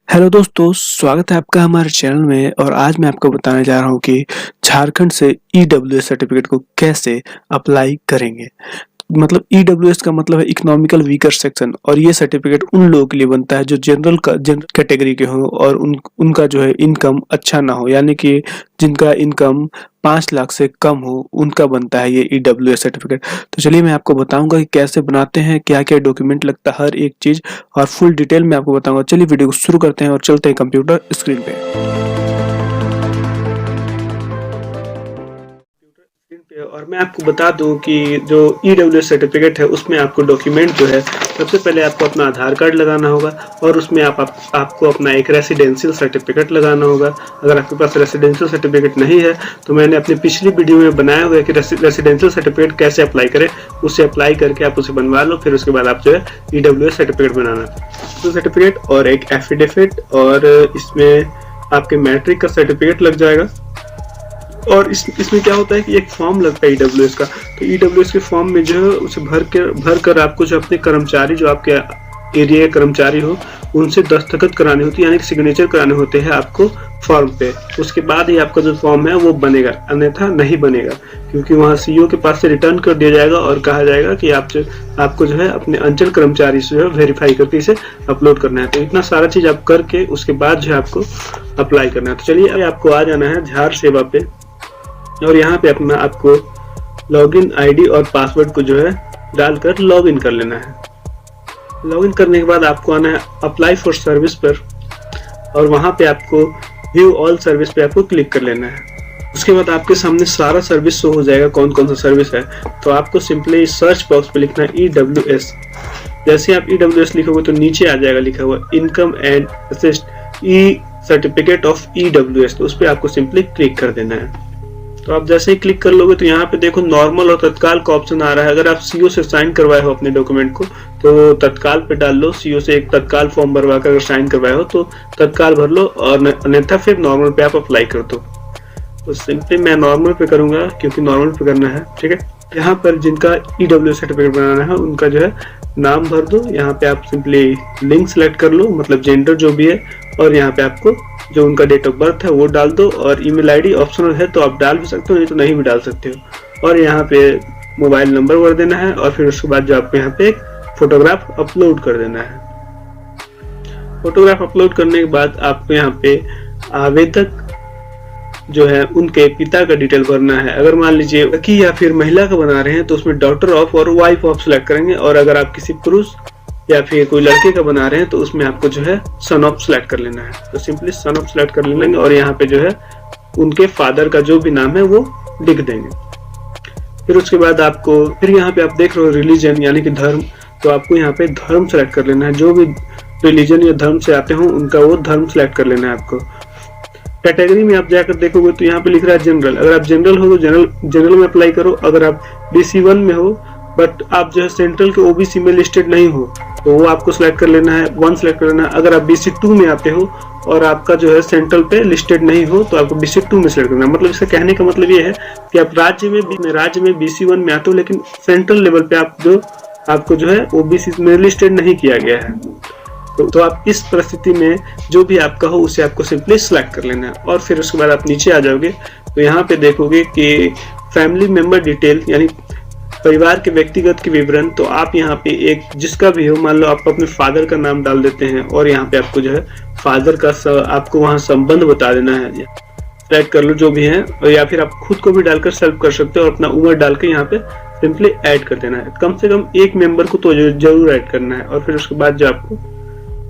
Hello दोस्तों, स्वागत है आपका हमारे चैनल में। और आज मैं आपको बताने जा रहा हूँ कि झारखंड से ईडब्ल्यूएस सर्टिफिकेट को कैसे अप्लाई करेंगे। मतलब ईडब्ल्यूएस का मतलब है इकोनॉमिकल वीकर सेक्शन, और ये सर्टिफिकेट उन लोगों के लिए बनता है जो जनरल कैटेगरी के हों और उनका जो है इनकम अच्छा ना हो, यानी कि जिनका इनकम 5 लाख से कम हो, उनका बनता है ये ईडब्ल्यूएस सर्टिफिकेट। तो चलिए मैं आपको बताऊंगा कि कैसे बनाते हैं, क्या क्या डॉक्यूमेंट लगता है, हर एक चीज और फुल डिटेल में आपको बताऊंगा। चलिए वीडियो को शुरू करते हैं और चलते हैं कंप्यूटर स्क्रीन पे। और मैं आपको बता दूं कि जो ईडब्ल्यूएस सर्टिफिकेट है उसमें आपको डॉक्यूमेंट जो है, सबसे पहले आपको अपना आधार कार्ड लगाना होगा और उसमें आपको अपना एक रेसिडेंशियल सर्टिफिकेट लगाना होगा। अगर आपके पास रेसिडेंशियल सर्टिफिकेट नहीं है तो मैंने अपनी पिछली वीडियो में बनाया हुआ है कि रेसिडेंशियल सर्टिफिकेट कैसे अप्लाई करें। उसे अप्लाई करके आप उसे बनवा लो, फिर उसके बाद आप जो है ईडब्ल्यूएस सर्टिफिकेट बनाना तो सर्टिफिकेट और एक एफिडेविट, और इसमें आपके मैट्रिक का सर्टिफिकेट लग जाएगा। और इसमें क्या होता है कि एक फॉर्म लगता है ईडब्ल्यूएस का। तो ईडब्ल्यूएस के फॉर्म में जो है उसे भर कर आपको जो अपने कर्मचारी, जो आपके एरिया के कर्मचारी हो, उनसे दस्तखत कराने होती है, यानी कि सिग्नेचर कराने होते हैं आपको फॉर्म पे। उसके बाद ही आपका जो फॉर्म है वो बनेगा, अन्यथा नहीं बनेगा, क्योंकि वहाँ सीईओ के पास से रिटर्न कर दिया जाएगा और कहा जाएगा कि आपको जो है अपने अंचल कर्मचारी से जो है वेरीफाई करके इसे अपलोड करना है। तो इतना सारा चीज आप करके उसके बाद जो है आपको अप्लाई करना है। तो चलिए आपको आ जाना है झार सेवा पे, और यहाँ पे अपना आपको लॉगिन आईडी और पासवर्ड को जो है डालकर लॉगिन कर लेना है। लॉगिन करने के बाद आपको आना है अप्लाई फॉर सर्विस पर, और वहाँ पे आपको व्यू ऑल सर्विस पे आपको क्लिक कर लेना है। उसके बाद आपके सामने सारा सर्विस शो हो जाएगा, कौन कौन सा सर्विस है। तो आपको सिंपली सर्च बॉक्स पे लिखना है ईडब्ल्यूएस। जैसे आप ईडब्ल्यूएस लिखोगे तो नीचे आ जाएगा लिखा हुआ income and assist E certificate of EWS. तो उस पर आपको सिंपली क्लिक कर देना है। तो आप जैसे ही क्लिक कर लोगे तो यहाँ पे देखो नॉर्मल और तत्काल का ऑप्शन आ रहा है। अगर आप सीओ से साइन करवाए हो अपने डॉक्यूमेंट को तो तत्काल पे डाल लो। सीओ से एक तत्काल फॉर्म भरवा कर अगर साइन करवाए हो तो तत्काल भर लो, और अन्यथा फिर नॉर्मल पे आप अप्लाई कर दो। तो सिंपली मैं नॉर्मल पे करूंगा क्योंकि नॉर्मल पे करना है, ठीक है। यहाँ पर जिनका ईडब्ल्यूएस सर्टिफिकेट बनाना है उनका जो है नाम भर दो। यहाँ पे आप सिंपली लिंग सेलेक्ट कर लो, मतलब जेंडर जो भी है, और यहाँ पे आपको जो उनका डेट ऑफ बर्थ है वो डाल दो। और ईमेल आईडी ऑप्शनल है तो आप डाल भी सकते हो, नहीं तो नहीं भी डाल सकते हो। और यहाँ पे मोबाइल नंबर भर देना है, और फिर उसके बाद जो आपको यहाँ पे एक फोटोग्राफ अपलोड कर देना है। फोटोग्राफ अपलोड करने के बाद आपको यहाँ पे आवेदक जो है उनके पिता का डिटेल भरना है। अगर मान लीजिए लड़की या फिर महिला का बना रहे हैं तो उसमें डॉटर ऑफ और वाइफ ऑफ सेलेक्ट करेंगे, और अगर आप किसी पुरुष या फिर कोई लड़के का बना रहे हैं तो उसमें आपको जो है सन ऑफ सेलेक्ट कर लेना है। तो सिंपली सन ऑफ सेलेक्ट कर लेंगे, और यहाँ पे जो है उनके फादर का जो भी नाम है वो लिख देंगे। फिर उसके बाद आपको फिर यहाँ पे आप देख रहे हो रिलीजन यानी कि धर्म, तो आपको यहाँ पे धर्म सेलेक्ट कर लेना है। जो भी रिलीजन या धर्म से आते हो उनका वो धर्म सेलेक्ट कर लेना है आपको। कैटेगरी में आप जाकर देखोगे तो यहाँ पे लिख रहा है जनरल। अगर आप जनरल हो तो जनरल में अप्लाई करो। अगर आप BC1 में हो बट आप जो है सेंट्रल के OBC में लिस्टेड नहीं हो तो वो आपको सिलेक्ट कर लेना है, 1 सिलेक्ट कर लेना है। अगर आप BC2 में आते हो और आपका जो है सेंट्रल पे लिस्टेड नहीं हो तो आपको BC2 में सिलेक्ट करना है। मतलब इसका कहने का मतलब ये है कि आप राज्य में BC1 में आते हो, लेकिन सेंट्रल लेवल पे आपको जो है OBC में लिस्टेड नहीं किया गया है। तो आप इस परिस्थिति में जो भी आपका हो उसे आपको सिंपली सिलेक्ट कर लेना है। और फिर उसके बाद आप नीचे आ जाओगे तो यहाँ पे देखोगे कि फैमिली मेंबर डिटेल यानी परिवार के व्यक्तिगत के विवरण। तो आप यहाँ पे एक जिसका भी हो, मान लो आप अपने फादर का नाम डाल देते हैं, और यहाँ पे आपको जो है फादर का आपको वहाँ संबंध बता देना है, सेलेक्ट कर लो जो भी है। और या फिर आप खुद को भी डालकर सेलेक्ट कर सकते हो, और अपना उम्र डाल के यहाँ पे सिंपली ऐड कर देना है। कम से कम एक मेंबर को तो जरूर ऐड करना है। और फिर उसके बाद जो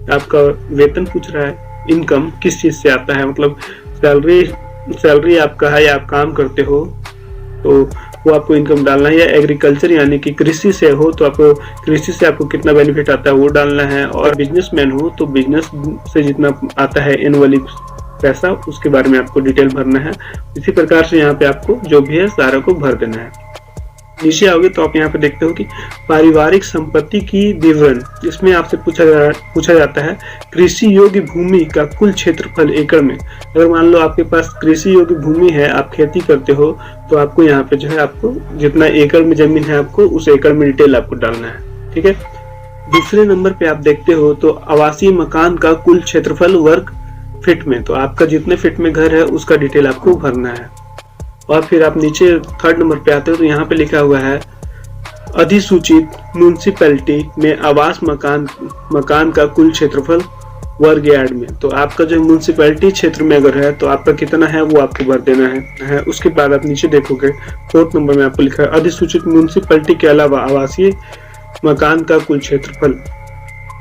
आपका वेतन पूछ रहा है, इनकम किस चीज से आता है, मतलब सैलरी आपका है या आप काम करते हो तो वो आपको इनकम डालना है, या एग्रीकल्चर यानी कि कृषि से हो तो आपको कृषि से आपको कितना बेनिफिट आता है वो डालना है। और बिजनेसमैन हो तो बिजनेस से जितना आता है एनुअली पैसा उसके बारे में आपको डिटेल भरना है। इसी प्रकार से यहाँ पे आपको जो भी है सारा को भर देना है। नीचे आओगे तो आप यहाँ पे देखते हो कि पारिवारिक संपत्ति की विवरण। इसमें आपसे पूछा जाता है कृषि योग्य भूमि का कुल क्षेत्रफल एकड़ में। अगर मान लो आपके पास कृषि योग्य भूमि है, आप खेती करते हो, तो आपको यहाँ पे जो है आपको जितना एकड़ में जमीन है आपको उस एकड़ में डिटेल आपको डालना है, ठीक है। दूसरे नंबर पे आप देखते हो तो आवासीय मकान का कुल क्षेत्रफल वर्ग फीट में, तो आपका जितने फीट में घर है उसका डिटेल आपको भरना है। और फिर आप नीचे थर्ड नंबर पे आते हो तो यहाँ पे लिखा हुआ है अधिसूचित म्युनिसिपैलिटी में आवास मकान का कुल क्षेत्रफल वर्ग यार्ड में, तो आपका जो म्युनिसिपैलिटी क्षेत्र में अगर है तो आपका कितना है वो आपको भर देना है। उसके बाद आप नीचे देखोगे फोर्थ नंबर में आपको लिखा है अधिसूचित म्युनिसिपैलिटी के अलावा आवासीय मकान का कुल क्षेत्रफल।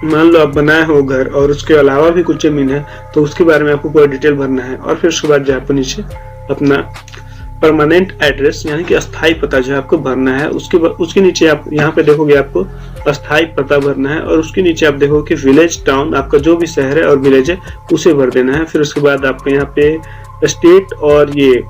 मान लो आप बनाए हो घर और उसके अलावा भी कुछ जमीन है तो उसके बारे में आपको पूरा डिटेल भरना है। और फिर उसके बाद जो आपको नीचे अपना परमानेंट एड्रेस यानी कि अस्थाई पता जो है आपको भरना है। उसके नीचे आप यहाँ पे देखोगे आपको अस्थाई पता भरना है और उसके नीचे आप देखोगे कि विलेज टाउन आपका जो भी शहर है और विलेज है उसे भर देना है। फिर उसके बाद आपको यहाँ पे स्टेट और ये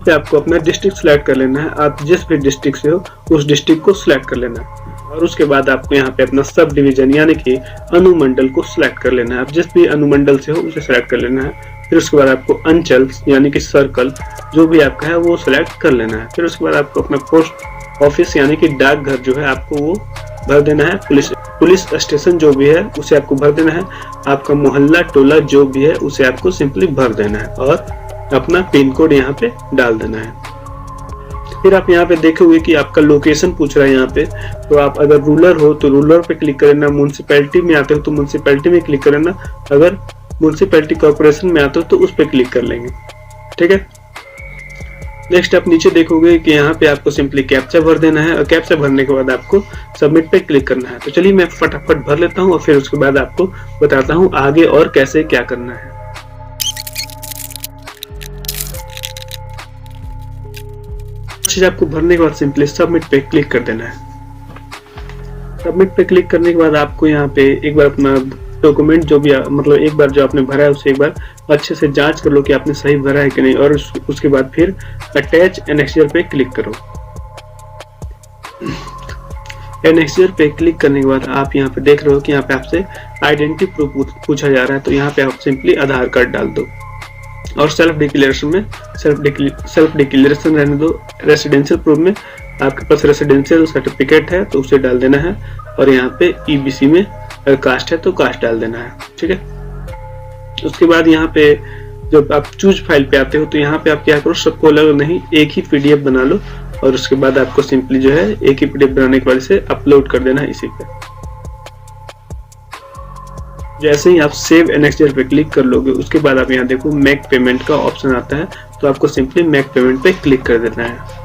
पे आपको अपना डिस्ट्रिक्ट सिलेक्ट कर लेना है। आप जिस भी डिस्ट्रिक्ट से हो उस डिस्ट्रिक्ट को सिलेक्ट कर लेना है। और उसके बाद आपको यहाँ पे अपना सब डिवीजन यानी कि अनुमंडल को सिलेक्ट कर लेना है। आप जिस भी अनुमंडल से हो उसे सिलेक्ट कर लेना है। फिर उसके बाद आपको अंचल यानी कि सर्कल जो भी आपका है वो सिलेक्ट कर लेना है। फिर उसके बाद आपको अपना पोस्ट ऑफिस यानी कि डाकघर जो है आपको वो भर देना है। पुलिस स्टेशन जो भी है उसे आपको भर देना है। आपका मोहल्ला टोला जो भी है उसे आपको सिंपली भर देना है और अपना पिन कोड यहाँ पे डाल देना है। फिर आप यहाँ पे देखोगे कि आपका लोकेशन पूछ रहा है यहाँ पे, तो आप अगर रूरल हो तो रूरल पे क्लिक करना, म्युनिसिपैलिटी में आते हो तो म्युनिसिपैलिटी में क्लिक करना, अगर म्युनिसिपैलिटी कॉर्पोरेशन में आते हो तो उस पे क्लिक कर लेंगे। ठीक है, नेक्स्ट आप नीचे देखोगे कि यहाँ पे आपको सिंपली कैप्चा भर देना है और कैप्चा भरने के बाद आपको सबमिट पे क्लिक करना है। तो चलिए मैं फटाफट भर लेता हूँ और फिर उसके बाद आपको बताता हूँ आगे और कैसे क्या करना है। आपको भरने के बाद सिंपली सबमिट पे क्लिक कर देना है। सबमिट पे क्लिक करने के बाद आपको यहाँ पे एक बार अपना डॉक्यूमेंट जो भी मतलब एक बार जो आपने भरा है उसे एक बार अच्छे से जांच कर लो कि आपने सही भरा है कि नहीं। और उसके बाद फिर अटैच एनेक्सचर पे क्लिक करो। एनेक्सचर पे क्लिक करने के बाद आप यहाँ पे देख रहे हो कि यहाँ पे आपसे आइडेंटिटी प्रूफ पूछा जा रहा है, तो यहाँ पे आप सिंपली आधार कार्ड डाल दो और सेल्फ डिक्लेरेशन में सेल्फ डिक्लेरेशन रहने दो। रेसिडेंशियल प्रूफ में आपके पास रेसिडेंशियल सर्टिफिकेट है तो उसे डाल देना है और यहाँ पे ईबीसी में अगर कास्ट है तो कास्ट डाल देना है। ठीक है, उसके बाद यहाँ पे जब आप चूज फाइल पे आते हो तो यहाँ पे आप क्या करो, सबको अलग नहीं एक ही पीडीएफ बना लो और उसके बाद आपको सिंपली जो है एक ही पीडीएफ बनाने के बाद से अपलोड कर देना है इसी पे। जैसे ही आप सेव एनेक्सचर पे क्लिक कर लोगे उसके बाद आप यहाँ देखो मेक पेमेंट का ऑप्शन आता है, तो आपको सिंपली मेक पेमेंट पे क्लिक कर देना है।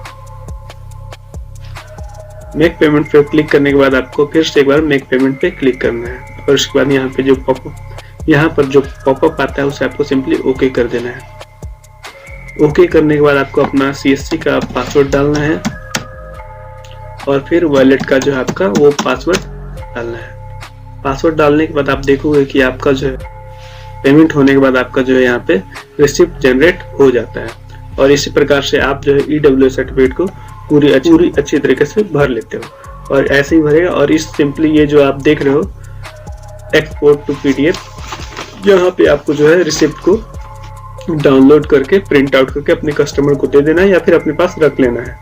मेक पेमेंट पे क्लिक करने के बाद आपको फिर से एक बार मेक पेमेंट पे क्लिक करना है और उसके बाद यहाँ पे जो पॉपअप आता है उसे आपको सिंपली ओके कर देना है। ओके करने के बाद आपको अपना सीएससी का पासवर्ड डालना है और फिर वॉलेट का जो है आपका वो पासवर्ड डालना है। पासवर्ड डालने के बाद आप देखोगे कि आपका जो है पेमेंट होने के बाद आपका जो है यहाँ पे रिसिप्ट जनरेट हो जाता है। और इसी प्रकार से आप जो है ईडब्ल्यूएस सर्टिफिकेट को पूरी अच्छी तरीके से भर लेते हो और ऐसे ही भरेगा। और इस सिंपली ये जो आप देख रहे हो एक्सपोर्ट टू पीडीएफ, यहाँ पे आपको जो है रिसिप्ट को डाउनलोड करके प्रिंट आउट करके अपने कस्टमर को दे देना है या फिर अपने पास रख लेना है।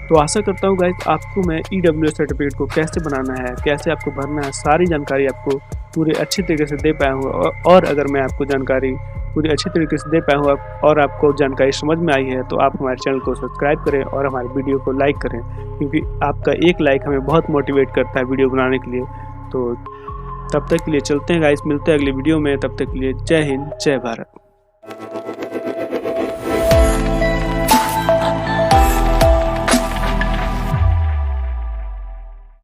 तो आशा करता हूँ गाइस आपको मैं ईडब्ल्यूएस सर्टिफिकेट को कैसे बनाना है, कैसे आपको भरना है, सारी जानकारी आपको पूरी अच्छी तरीके से दे पाया हूँ। और अगर मैं आपको जानकारी पूरी अच्छी तरीके से दे पाया हूँ और आपको जानकारी समझ में आई है तो आप हमारे चैनल को सब्सक्राइब करें और हमारे वीडियो को लाइक करें, क्योंकि आपका एक लाइक हमें बहुत मोटिवेट करता है वीडियो बनाने के लिए। तो तब तक के लिए चलते हैं गाइस, मिलते हैं अगली वीडियो में। तब तक के लिए जय हिंद, जय भारत।